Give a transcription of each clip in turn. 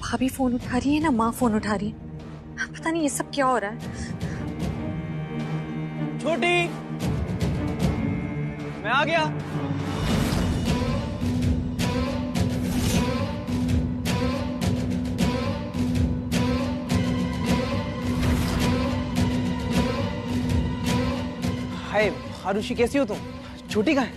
भाभी फोन उठा रही है ना माँ फोन उठा रही है। पता नहीं ये सब क्या हो रहा है। छोटी, मैं आ गया। हाय आरुषि, कैसी हो तुम? छोटी कहाँ है?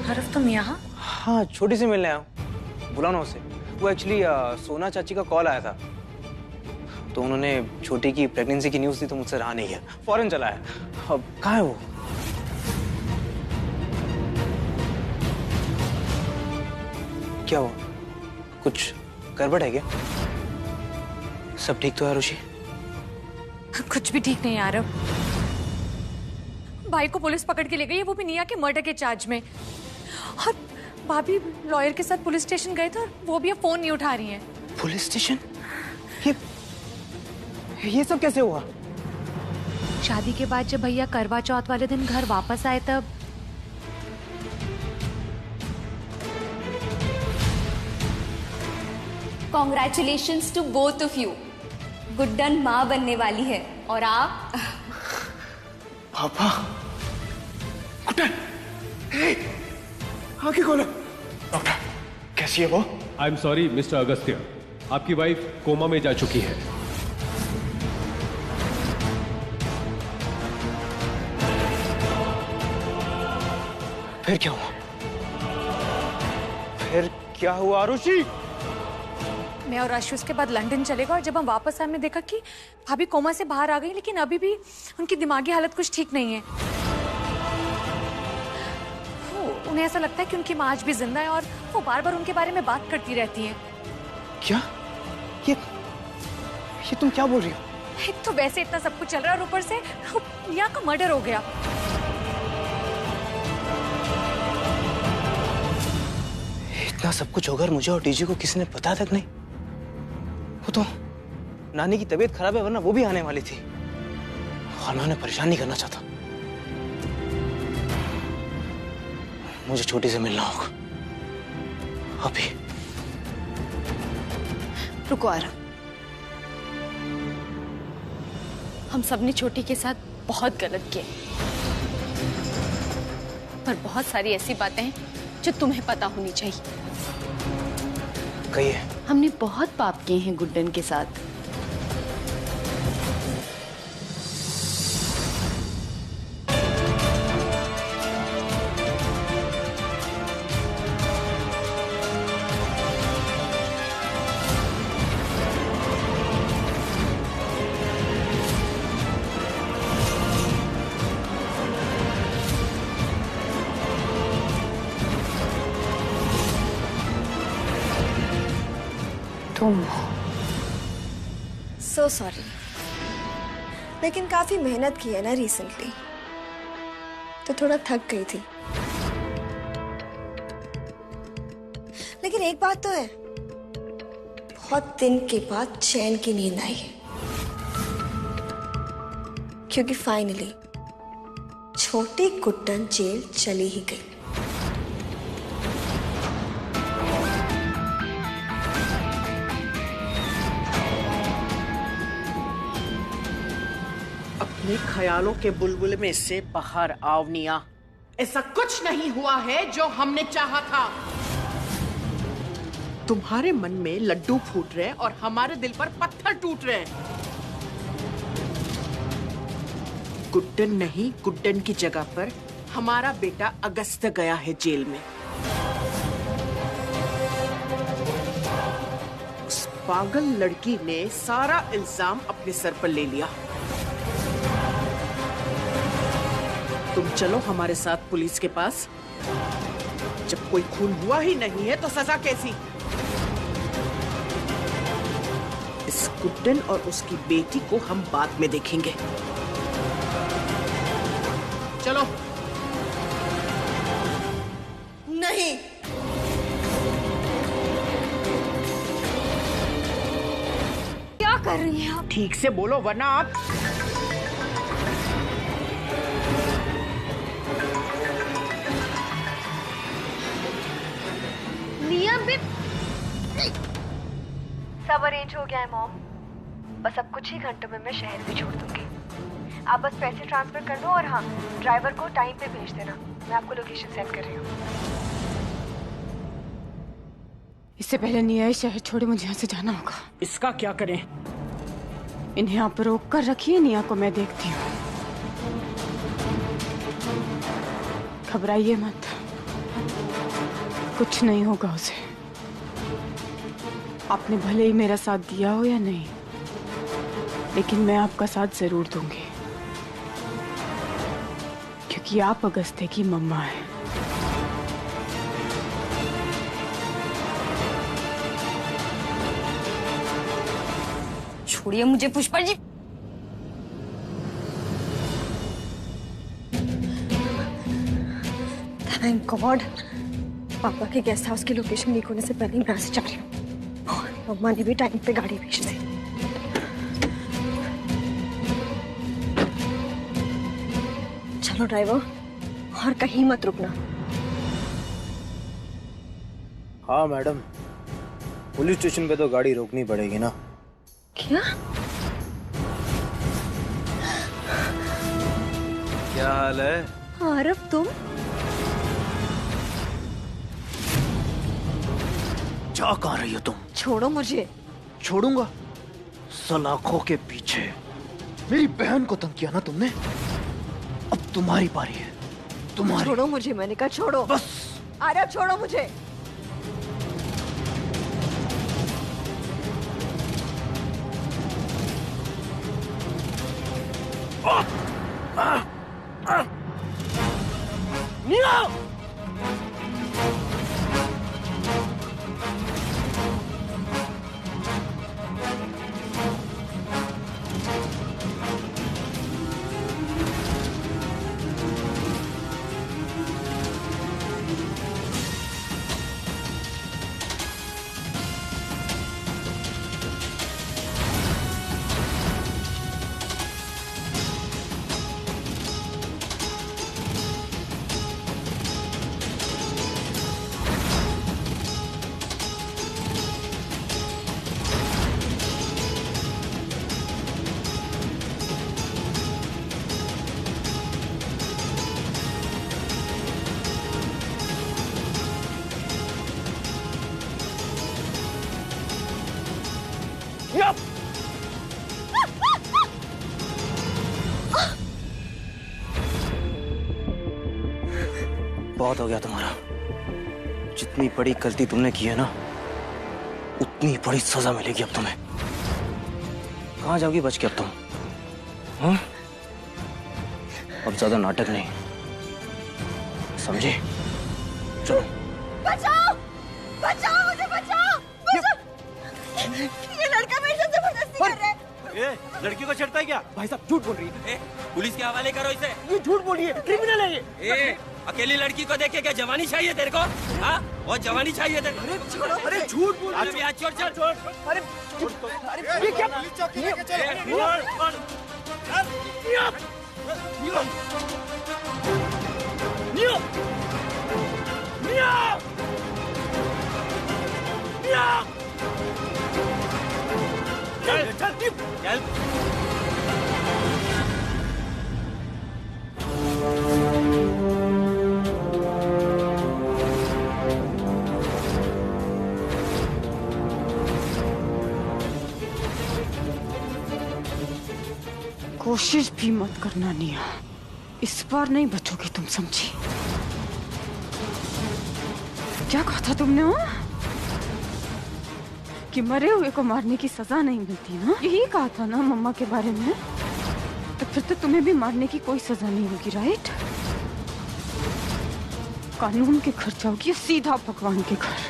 हरफ तुम यहाँ? हाँ, छोटी से मिलने आया हूँ। बुलाओ ना उसे। वो एक्चुअली सोना चाची का कॉल आया था, तो उन्होंने छोटी की प्रेगनेंसी की न्यूज़ दी, तो मुझसे रहा नहीं गया, फौरन चला है। अब कहाँ है वो? क्या हुआ? कुछ गड़बड़ है क्या? सब ठीक तो है आरुषि? कुछ भी ठीक नहीं आ रहा। भाई को पुलिस पकड़ के ले गई है, वो भी निया के मर्डर के चार्ज में। और भाभी लॉयर के साथ पुलिस स्टेशन गए थे और वो भी अब फोन नहीं उठा रही हैं। Police station? ये सब कैसे हुआ? शादी के बाद जब भैया करवा चौथ वाले दिन घर वापस आए तब congratulations to both of you. Guddan माँ बनने वाली है और आप पापा। गुड्डन, आगे खोलो। डॉक्टर, कैसी है वो? I am sorry mister Agastya, आपकी वाइफ कोमा में जा चुकी है। फिर क्या हुआ? फिर क्या हुआ आरुषि? मैं और आशु उसके बाद लंदन चले गए और जब हम वापस आए हमने देखा कि भाभी कोमा से बाहर आ गई, लेकिन अभी भी उनकी दिमागी हालत कुछ ठीक नहीं है। उन्हें ऐसा लगता है कि उनकी माँ आज भी जिंदा है और वो बार बार उनके बारे में बात करती रहती हैं। क्या? ये तुम क्या बोल रही हो? एक तो वैसे इतना सब कुछ चल रहा है और ऊपर से निया का मर्डर हो गया। इतना सब कुछ होगा और मुझे और डीजी को किसी ने पता तक नहीं। वो तो नानी की तबीयत खराब है, वरना वो भी आने वाली थी और मैं उन्हें परेशान नहीं करना चाहता। मुझे छोटी से मिलना होगा अभी। रुको आरा, हम सबने छोटी के साथ बहुत गलत किए, पर बहुत सारी ऐसी बातें हैं जो तुम्हें पता होनी चाहिए। कहिए। हमने बहुत पाप किए हैं गुड्डन के साथ। सो सॉरी, लेकिन काफी मेहनत की है ना रिसेंटली, तो थोड़ा थक गई थी। लेकिन एक बात तो है, बहुत दिन के बाद चैन की नींद आई है, क्योंकि फाइनली छोटी गुड्डन जेल चली ही गई। अपने ख्यालों के बुलबुल में से बाहर आओ निया। ऐसा कुछ नहीं हुआ है जो हमने चाहा था। तुम्हारे मन में लड्डू फूट रहे हैं और हमारे दिल पर पत्थर टूट रहे हैं। गुड्डन नहीं, गुड्डन की जगह पर हमारा बेटा अगस्त्य गया है जेल में। उस पागल लड़की ने सारा इल्जाम अपने सर पर ले लिया। तुम चलो हमारे साथ पुलिस के पास। जब कोई खून हुआ ही नहीं है तो सजा कैसी? इस गुड्डन और उसकी बेटी को हम बाद में देखेंगे। चलो। नहीं, क्या कर रही हैं आप? ठीक से बोलो वरना आप। सब अरेंज हो गया है मॉम, बस अब कुछ ही घंटों में मैं शहर भी छोड़ दूंगी। आप बस पैसे ट्रांसफर कर दो और हाँ, ड्राइवर को टाइम पे भेज देना। मैं आपको लोकेशन सेंड कर रही हूँ। इससे पहले निया शहर छोड़े मुझे यहाँ से जाना होगा। इसका क्या करें? इन्हें यहाँ पर रोक कर रखिए, निया को मैं देखती हूँ। घबराइए मत, कुछ नहीं होगा उसे। आपने भले ही मेरा साथ दिया हो या नहीं, लेकिन मैं आपका साथ जरूर दूंगी, क्योंकि आप अगस्त्य की मम्मा हैं। छोड़िए मुझे पुष्पा जी। थैंक गॉड, पापा के गेस्ट हाउस की लोकेशन लीक होने से पहले मैं यहाँ से जा रही हूँ और मम्मा ने भी टाइम पे गाड़ी भेज दी। चलो ड्राइवर, और कहीं मत रुकना। हाँ मैडम, पुलिस स्टेशन पे तो गाड़ी रोकनी पड़ेगी ना। क्या? क्या हाल है? आरव तुम? जा कहाँ रही हो तुम? छोड़ो मुझे। छोड़ूंगा? सलाखों के पीछे मेरी बहन को तंग किया ना तुमने, अब तुम्हारी पारी है। तुम्हारी। छोड़ो मुझे, मैंने कहा छोड़ो। बस। आरव छोड़ो मुझे। बहुत हो गया तुम्हारा। जितनी बड़ी गलती तुमने की है ना, उतनी बड़ी सजा मिलेगी अब तुम्हें। कहाँ जाओगी बच के अब तुम? हाँ? अब ज्यादा नाटक नहीं, समझे? चलो। बचाओ! बचाओ मुझे, बचाओ! बचाओ! ये लड़का मेरे साथ जबरदस्ती कर रहा है। लड़की को छेड़ता है क्या? भाई साहब झूठ बोल रही है। पुलिस के हवाले करो इसे। ये झूठ बोली है, क्रिमिनल है ये। अकेली लड़की को देख के क्या जवानी चाहिए तेरे को? हाँ, और जवानी चाहिए तेरे को? अरे छोड़ो, अरे झूठ बोल रही है। छोड़ छोड़ छोड़। अरे अरे ये क्या? पुलिस चौकी लेके चलो। चल चल चल। कोशिश भी मत करना निया, इस बार नहीं बचोगी तुम, समझी? क्या कहा था तुमने? हो कि मरे हुए को मारने की सजा नहीं मिलती ना? यही कहा था ना मम्मा के बारे में? तो फिर तो तुम्हें भी मारने की कोई सजा नहीं होगी, राइट? कानून के घर जाओगी, सीधा भगवान के घर।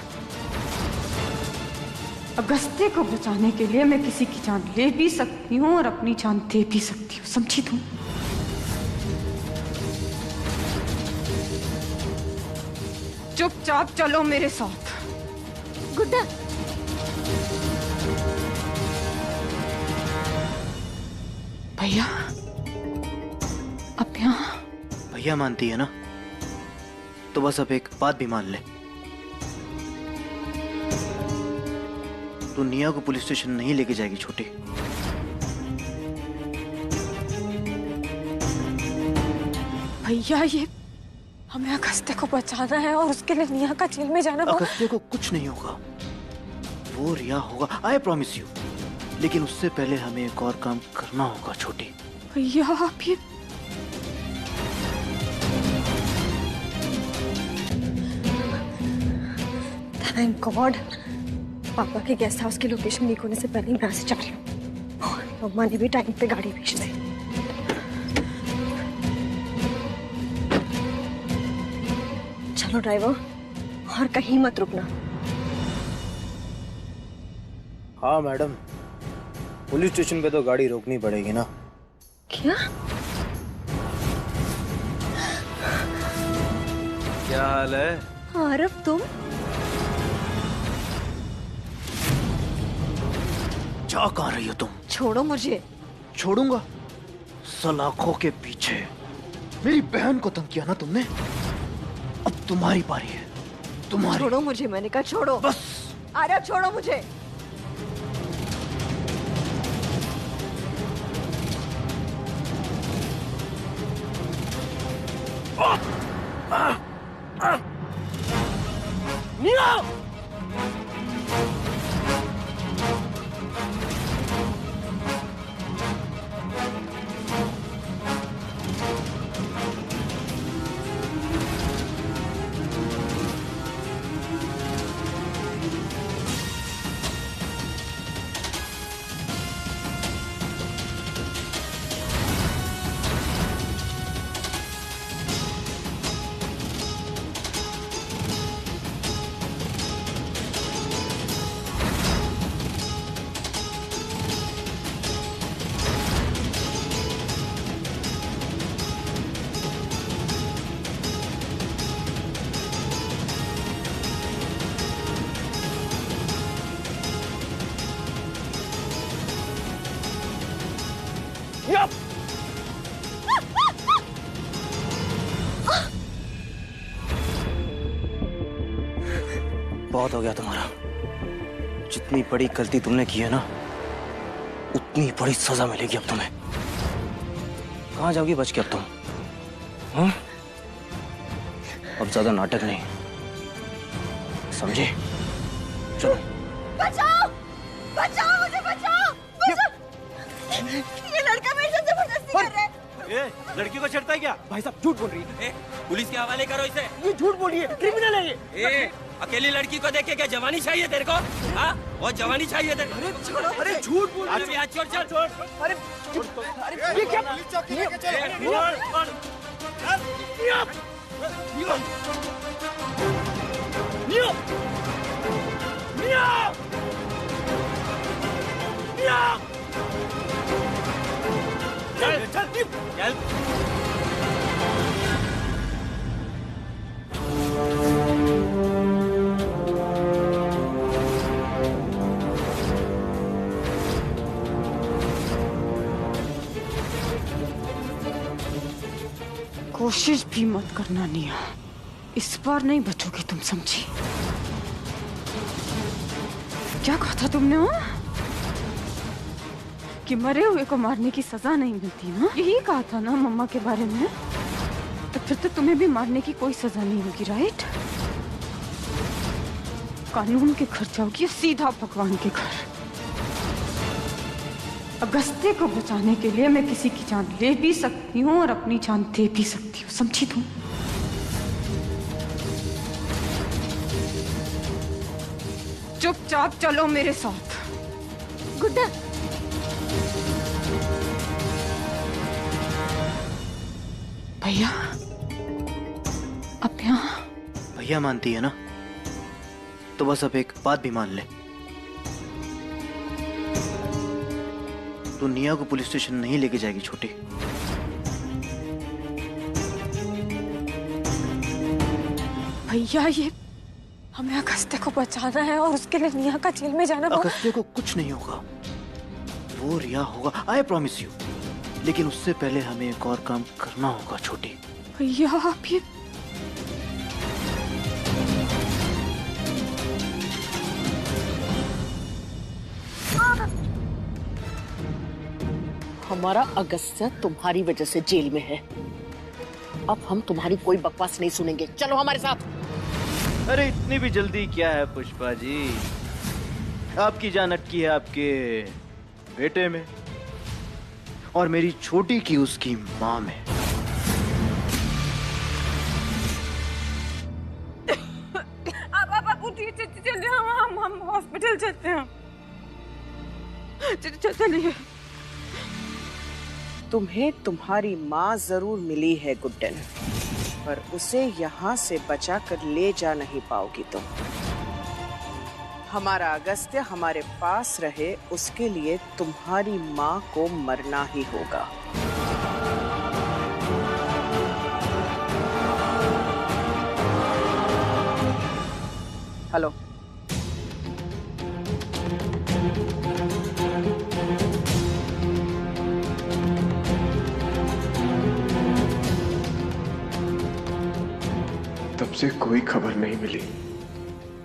अगस्त्य को बचाने के लिए मैं किसी की जान ले भी सकती हूँ और अपनी जान दे भी सकती हूँ, समझी तुम? चुपचाप चलो मेरे साथ। गुड्डा, भैया अब यहाँ? भैया मानती है ना, तो बस अब एक बात भी मान ले। तू निया को पुलिस स्टेशन नहीं लेके जाएगी छोटी। भैया ये हमें अगस्त्य को बचाना है और उसके लिए निया का जेल में जाना। अगस्त्य को कुछ नहीं होगा, वो रिया होगा, आई प्रॉमिस यू। लेकिन उससे पहले हमें एक और काम करना होगा छोटी। भैया आप ये थैंक गॉड पापा के गेस्ट हाउस की लोकेशन लीक होने से पहले ही मैं यहाँ से जा रही हूँ और मम्मा ने भी टाइम पे गाड़ी भेज दी। चलो ड्राइवर, और कहीं मत रुकना। हाँ मैडम, पुलिस स्टेशन पे तो गाड़ी रोकनी पड़ेगी ना। क्या? क्या हाल है? आरव तुम? जा कहाँ रही हो तुम? छोड़ो मुझे। छोड़ूंगा? सलाखों के पीछे मेरी बहन को तंग किया ना तुमने, अब तुम्हारी बारी है। तुम्हारी। छोड़ो मुझे, मैंने कहा छोड़ो। बस। आरव छोड़ो मुझे। बहुत हो गया तुम्हारा। जितनी बड़ी गलती तुमने की है ना, उतनी बड़ी सजा मिलेगी अब तुम्हें। कहाँ जाओगी बच के अब तुम? हाँ? अब ज्यादा नाटक नहीं, समझे? चलो। बचाओ! बचाओ मुझे, बचाओ! ये लड़का मेरे साथ जबरदस्ती कर रहा है। लड़की को छेड़ता है क्या? भाई साहब झूठ बोल रही है। पुलिस के हवाले करो इसे। ये झूठ बोल रही है, क्रिमिनल है ये। अकेली लड़की को देख के क्या जवानी चाहिए तेरे को? हाँ, वो जवानी चाहिए तेरे को। अरे छोड़ो, अरे झूठ बोल रही है। छोड़ चल छोड़। अरे ये क्या? चल चल चल। कोशिश भी मत करना निया, इस बार नहीं बचोगे तुम, समझी? क्या कहा था तुमने? हो कि मरे हुए को मारने की सजा नहीं मिलती ना, यही कहा था ना मम्मा के बारे में। तो फिर तो तुम्हें भी मारने की कोई सजा नहीं होगी, राइट? कानून के घर जाओगी, सीधा भगवान के घर। अगस्त्य को बचाने के लिए मैं किसी की जान ले भी सकती हूँ और अपनी जान दे भी सकती हूँ, समझी तुम? चुपचाप चलो मेरे साथ। गुड्डा, भैया अब यहाँ। भैया मानती है ना, तो बस अब एक बात भी मान ले। तू निया को पुलिस स्टेशन नहीं लेके जाएगी छोटी। भैया ये हमें अगस्त्य को बचाना है और उसके लिए निया का जेल में जाना। अगस्त्य को कुछ नहीं होगा, वो रिया होगा, आई प्रॉमिस यू। लेकिन उससे पहले हमें एक और काम करना होगा छोटी। भैया आप ये हमारा अगस्त्य तुम्हारी वजह से जेल में है। अब हम तुम्हारी कोई बकवास नहीं सुनेंगे, चलो हमारे साथ। अरे इतनी भी जल्दी क्या है पुष्पा जी? आपकी जान अटकी है आपके बेटे में और मेरी छोटी की उसकी माँ में। आप उठिए, चलिए हम हॉस्पिटल चलते हैं। चलिए। तुम्हें तुम्हारी माँ जरूर मिली है गुड्डन, पर उसे यहाँ से बचा कर ले जा नहीं पाओगी तुम। हमारा अगस्त्य हमारे पास रहे, उसके लिए तुम्हारी माँ को मरना ही होगा। हेलो, तब से कोई खबर नहीं मिली।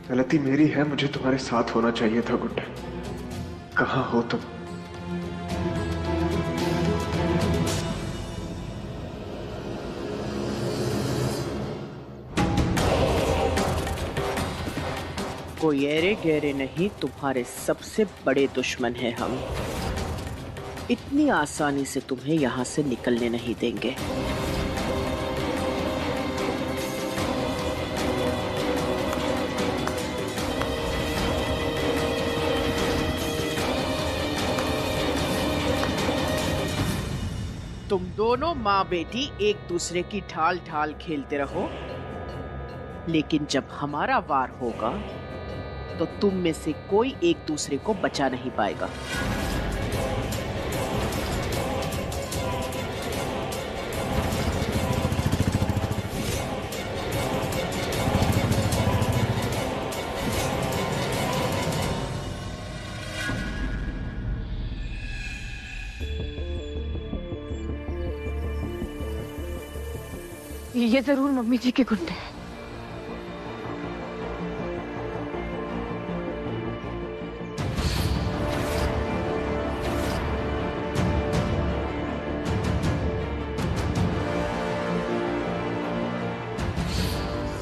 गलती मेरी है, मुझे तुम्हारे साथ होना चाहिए था गुड्डन। कहाँ हो तुम? कोई ऐरे गहरे नहीं, तुम्हारे सबसे बड़े दुश्मन हैं हम। इतनी आसानी से तुम्हें यहाँ से निकलने नहीं देंगे। तुम दोनों माँ बेटी एक दूसरे की ढाल ढाल खेलते रहो, लेकिन जब हमारा वार होगा तो तुम में से कोई एक दूसरे को बचा नहीं पाएगा। ये जरूर मम्मी जी के गुंडे हैं।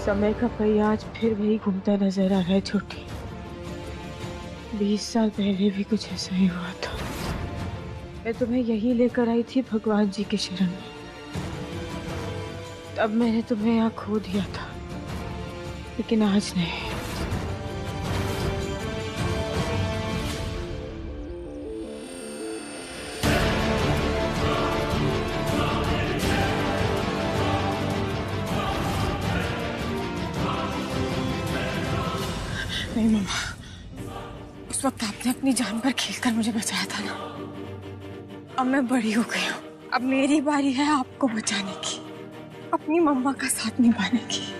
समय का पहिया आज फिर वही घूमता नजर आ रहा है छोटी। 20 साल पहले भी कुछ ऐसा ही हुआ था। मैं तुम्हें यही लेकर आई थी भगवान जी के शरण में। तब मैंने तुम्हें यहाँ खो दिया था, लेकिन आज नहीं। नहीं मम्मा, उस वक्त आपने अपनी जान पर खेलकर मुझे बचाया था ना। अब मैं बड़ी हो गई हूँ, अब मेरी बारी है आपको बचाने की, अपनी मम्मा का साथ निभाने की।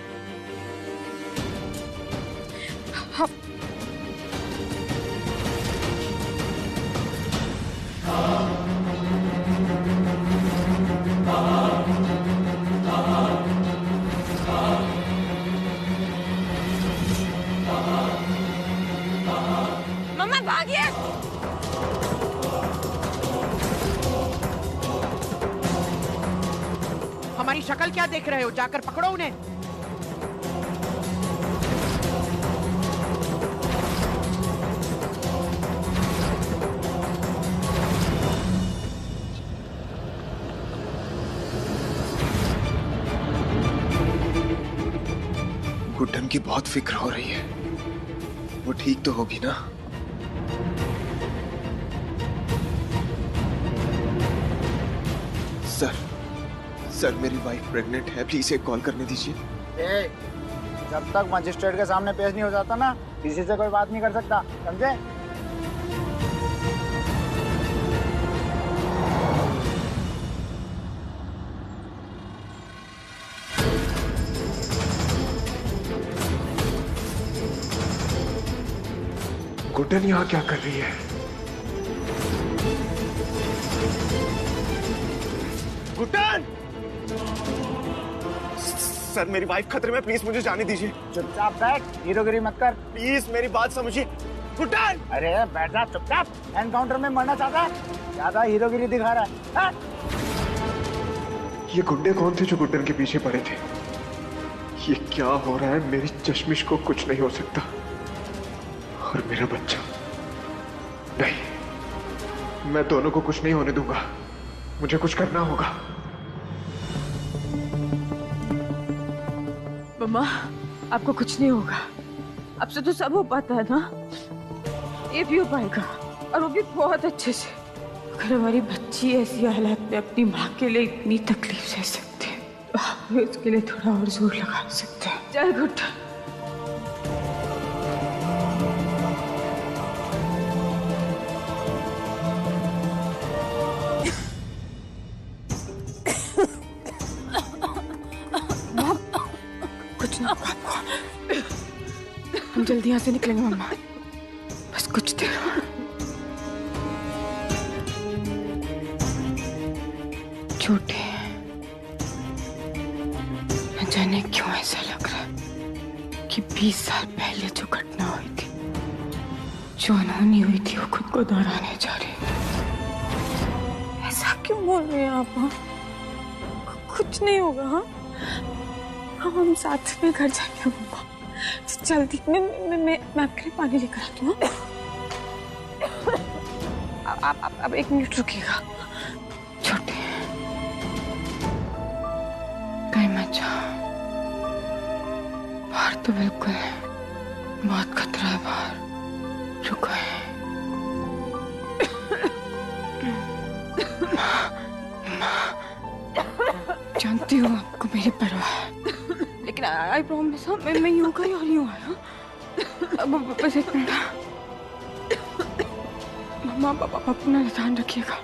मम्मा भागिए। हमारी शक्ल क्या देख रहे हो? जाकर पकड़ो उन्हें। गुड्डन की बहुत फिक्र हो रही है, वो ठीक तो होगी ना? सर मेरी वाइफ प्रेग्नेंट है, प्लीज एक कॉल करने दीजिए। जब तक मजिस्ट्रेट के सामने पेश नहीं हो जाता ना, किसी से कोई बात नहीं कर सकता, समझे? गुड्डन यहाँ क्या कर रही है? गुड्डन! सर मेरी वाइफ खतरे में, प्लीज मुझे जाने दीजिए। चुपचाप बैठ, हीरोगिरी मत कर। प्लीज मेरी बात समझिए। गुड्डन! अरे बैठ जा चुपचाप। एनकाउंटर में मरना चाहता है, ज्यादा हीरोगिरी दिखा रहा है। हाँ? ये गुंडे कौन थे जो गुड्डन के पीछे पड़े थे? ये क्या हो रहा है? मेरी चश्मिश को कुछ नहीं हो सकता, और मेरा बच्चा नहीं। मैं दोनों को कुछ नहीं होने दूंगा। मुझे कुछ करना होगा। मम्मा, आपको कुछ नहीं होगा। आपसे तो सब हो पाता है ना, ये भी हो पाएगा, और वो भी बहुत अच्छे से। अगर हमारी बच्ची ऐसी हालत में अपनी माँ के लिए इतनी तकलीफ सह सकते हैं, तो आप भी उसके लिए थोड़ा और जोर लगा सकते हैं। जय गुड्डन। कुछ ना होगा आपको। हम जल्दी यहाँ से निकलेंगे मम्मा, बस कुछ देर। छोटे, न जाने क्यों ऐसा लग रहा है कि 20 साल पहले जो घटना हुई थी, जो अनहोनी हुई थी, वो खुद को दोहराने जा रही है। ऐसा क्यों बोल रहे हैं आप? कुछ नहीं होगा। हाँ, हम साथ में घर जाएंगे मम्मा, जल्दी। मैं आपके लिए पानी लेकर आती हूँ। आप 1 मिनट रुकिएगा। छोटे, कहीं मत जाओ। बाहर तो बिल्कुल है, बहुत खतरा है बाहर। रुको। जानती हूँ आपको मेरी परवाह है, लेकिन आई प्रॉमिस, मैं यूं का यूं नहीं हुआ। बस 1 मिनट। मम्मा, पापा अपना ध्यान रखिएगा।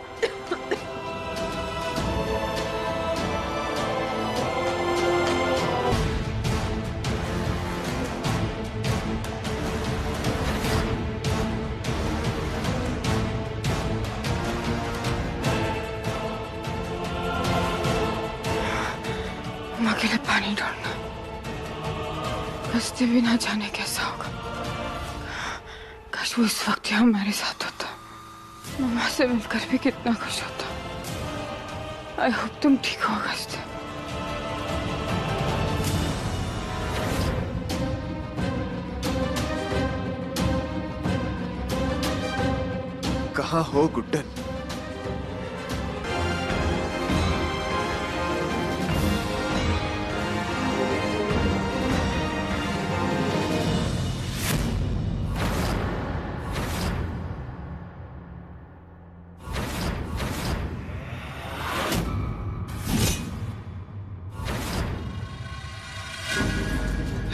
अकेले पानी ढूंढना, रास्ते भी ना जाने कैसा होगा। काश वो इस वक्त यहाँ हमारे साथ होता, मम्मा से मिलकर भी कितना खुश होता। आई होप तुम ठीक हो अगस्त। कहाँ हो गुड्डन?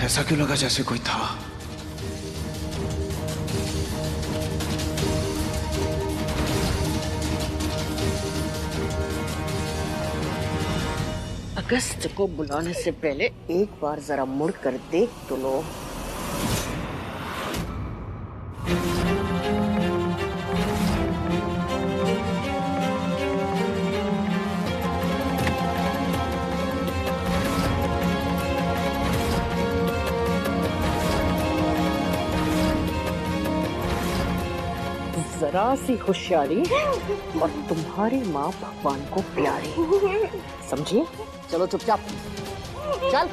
ऐसा क्यों लगा जैसे कोई था? अगस्त को बुलाने से पहले एक बार जरा मुड़ कर देख तो लो। जरा सी होशियारी और तुम्हारी माँ भगवान को प्यारी, समझिए? चलो चुपचाप चल।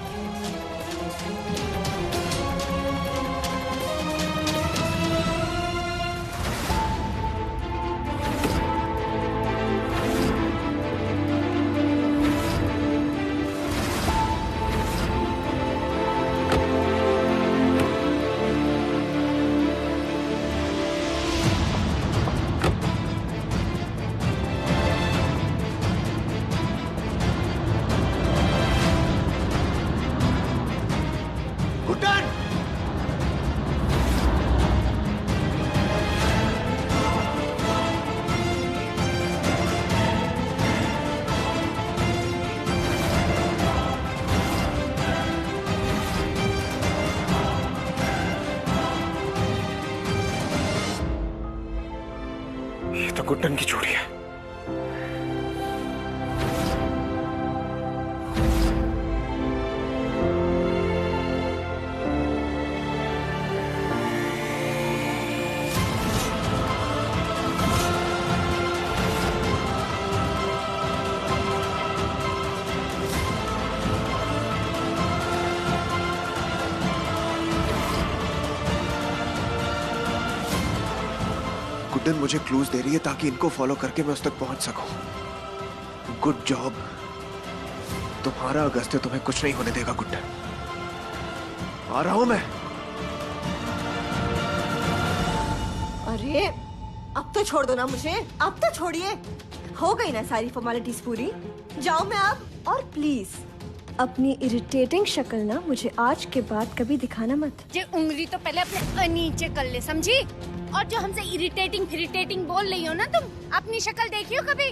तो गुड्डन की चोरी है। गुड्डन मुझे क्लूज दे रही है ताकि इनको फॉलो करके मैं उस तक पहुंच सकूं। Good job. तुम्हारा अगस्त्य तुम्हें कुछ नहीं होने देगा गुड्डन। आ रहा हूं मैं। अरे अब तो छोड़ दो ना मुझे, अब तो छोड़िए। हो गई ना सारी फॉर्मेलिटीज पूरी, जाओ मैं अब। और प्लीज अपनी इरिटेटिंग शक्ल ना मुझे आज के बाद कभी दिखाना मत। ये उंगली तो पहले अपने नीचे कर ले, समझी? और जो हमसे इरिटेटिंग बोल रही हो ना तुम, अपनी शक्ल देखी हो कभी?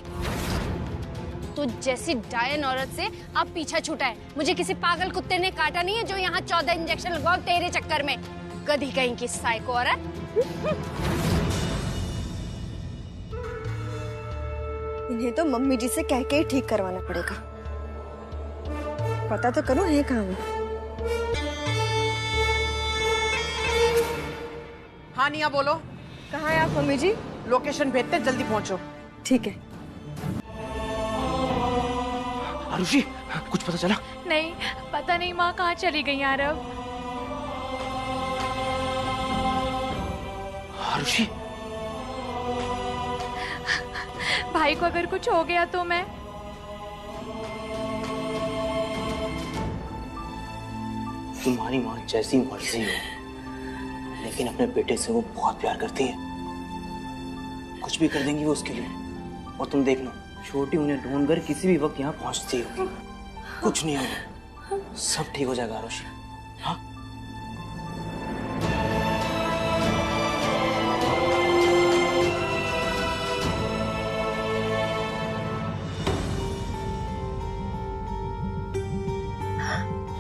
तो जैसी डायन औरत से अब पीछा छूटा है। मुझे किसी पागल कुत्ते ने काटा नहीं है जो यहाँ 14 इंजेक्शन लगवाओ तेरे चक्कर में। गधी कहीं की साइको औरत। इन्हें तो मम्मी जी से कह के ही ठीक करवाना पड़ेगा। पता तो करो है कहाँ वो। हाँ निया बोलो। कहाँ है आप मम्मी जी? लोकेशन भेजते, जल्दी पहुंचो। ठीक है। आरुषि, कुछ पता चला? नहीं, पता नहीं माँ कहाँ चली गई यार अब। आरुषि, भाई को अगर कुछ हो गया तो मैं। तुम्हारी माँ जैसी मर्जी हो, लेकिन अपने बेटे से वो बहुत प्यार करती है। कुछ भी कर देंगी वो उसके लिए। और तुम देखना, छोटी उन्हें ढूंढकर किसी भी वक्त यहाँ पहुंचती होगी। कुछ नहीं होगा, सब ठीक हो जाएगा आरुषि। हाँ?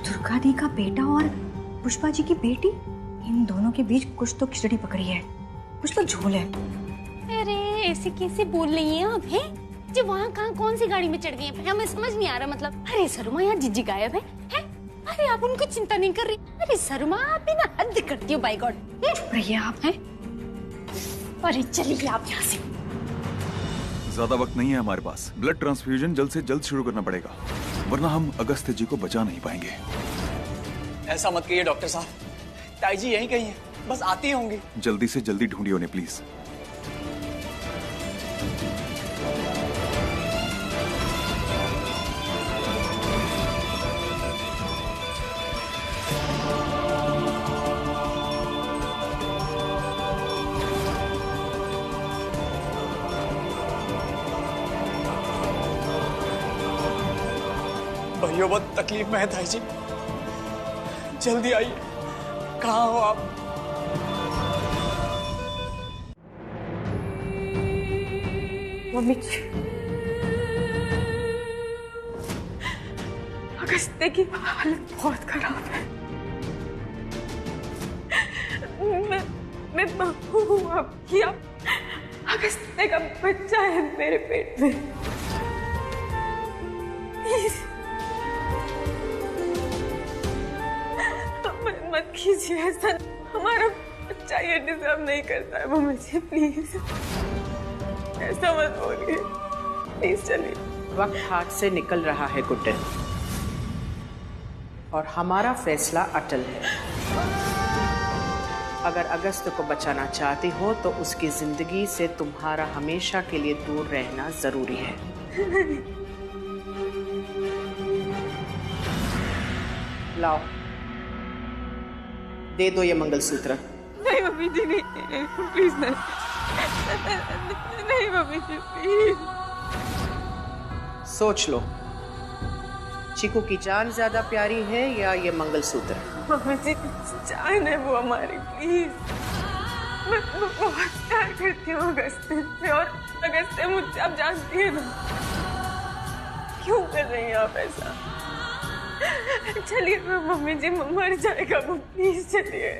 दुर्गा दी का बेटा और पुष्पा जी की बेटी, इन दोनों के बीच कुछ तो खिचड़ी पकड़ी है, कुछ तो झोल है। अरे ऐसे कैसे बोल रही हैं आप? हैं जी, वहाँ कहाँ कौन सी गाड़ी में चढ़ गई हैं? हमें समझ नहीं आ रहा। मतलब अरे सरुमा, यहाँ जीजी गायब है? अरे आप उनको चिंता नहीं कर रही? अरे सरुमा, आप भी ना हद करती हो। बाय गॉड, चुप रहिए आप। हैं? अरे चलिए आप यहाँ से। ज्यादा वक्त नहीं है हमारे पास। ब्लड ट्रांसफ्यूजन जल्द से जल्द शुरू करना पड़ेगा, वरना हम अगस्त्य जी को बचा नहीं पाएंगे। ऐसा मत कहिए डॉक्टर साहब, ताई जी यहीं कहीं है, बस आती ही होंगी। जल्दी से जल्दी ढूंढिए उन्हें प्लीज। भैया बहुत तकलीफ में है ताई जी, जल्दी आइए। कहाँ हो आप? मम्मी जी, अगस्त्य की हालत बहुत खराब है। मैं बहू हूँ आपकी। अगस्त्य का बच्चा है मेरे पेट में। प्लीज मत कीजिए ऐसा। हमारा बच्चा ये डिजर्व नहीं करता है मम्मी जी, प्लीज ऐसा मत बोलिए, प्लीज चलिए। वक्त हाथ से निकल रहा है गुड्डन, और हमारा फैसला अटल है। अगर अगस्त्य को बचाना चाहती हो तो उसकी जिंदगी से तुम्हारा हमेशा के लिए दूर रहना जरूरी है। लाओ, दे दो ये मंगलसूत्र। नहीं मम्मी जी, नहीं प्लीज नहीं, नहीं मम्मी जी प्लीज। सोच लो, चीकू की जान ज्यादा प्यारी है या ये मंगलसूत्र? मम्मी जी जान है वो हमारी, प्लीज। मैं बहुत प्यार करती हूँ अगस्त्य से, और अगस्त्य मुझसे, आप जानती है ना। क्यों कर रही हैं आप ऐसा? चलिए मम्मी जी, मर जाएगा वो, प्लीज चलिए।